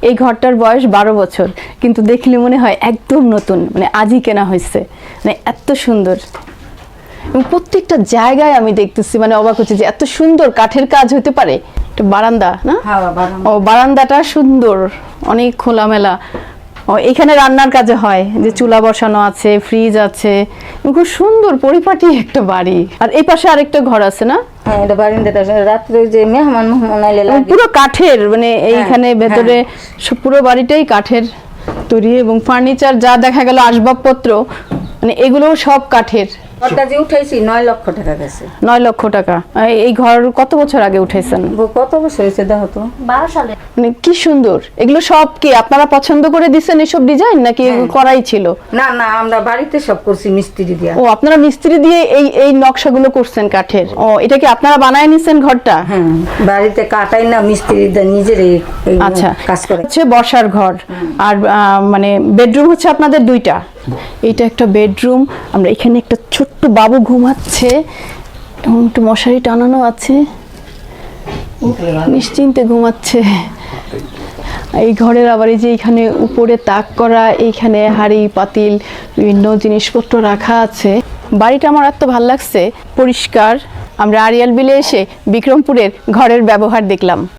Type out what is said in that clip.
এই ঘরটার বয়স 12 বছর, কিন্তু দেখলে মনে হয় একদম নতুন, মানে আজই কেনা হয়েছে, মানে এত সুন্দর। এবং প্রত্যেকটা জায়গায় আমি দেখতেছি, মানে অবাক হচ্ছে যে এত সুন্দর কাঠের কাজ হতে পারে। একটা বারান্দা না? ও বারান্দাটা সুন্দর, অনেক খোলামেলা। ও এখানে রান্নার কাজে হয়, যে চুলা বসানো আছে, ফ্রিজ আছে, খুব সুন্দর পরিপাটি একটা বাড়ি। আর এই পাশে আরেকটা ঘর আছে না? হ্যাঁ, এটা বারান্দাটা রাত্রে যে মেহমান আইলে লাগে পুরো কাঠের, মানে এইখানে ভেতরে পুরো বাড়িটাই কাঠের তৈরি, এবং ফার্নিচার যা দেখা গেল আসবাবপত্র, মানে এগুলোও সব কাঠের। ঘরটা যে উঠাইছি 9 লক্ষ টাকা গেছে। 9 লক্ষ টাকা। এই ঘর কত বছর আগে উঠাইছেন? কত বছর হয়েছে দেখো তো? 12 সালে। মানে কি সুন্দর। এগুলো সব কি আপনারা পছন্দ করে দিচ্ছেন এসব ডিজাইন, নাকি করাই ছিল? না না, আমরা বাড়িতে সব করছি মিস্ত্রি দিয়ে। ও আপনারা মিস্ত্রি দিয়ে এই নকশাগুলো করছেন কাঠের? ও এটা কি আপনারা বানায় নিছেন ঘরটা? হ্যাঁ, বাড়িতে কাটাই না, মিস্ত্রি নিজেরই আচ্ছা, কাজ করে। হচ্ছে বসার ঘর, আর মানে বেডরুম হচ্ছে আপনাদের 2টা। এইটা একটা বেডরুম। আমরা এখানে একটা ছোট্ট বাবু ঘুমাচ্ছে, এবং একটু মশারি টানানো আছে, নিশ্চিন্তে ঘুমাচ্ছে। এই ঘরের আবার এই যে এখানে উপরে তাক করা, এইখানে হাঁড়ি পাতিল বিভিন্ন জিনিসপত্র রাখা আছে। বাড়িটা আমার এত ভালো লাগছে, পরিষ্কার। আমরা আড়িয়াল বিলে এসে বিক্রমপুরের ঘরের ব্যবহার দেখলাম।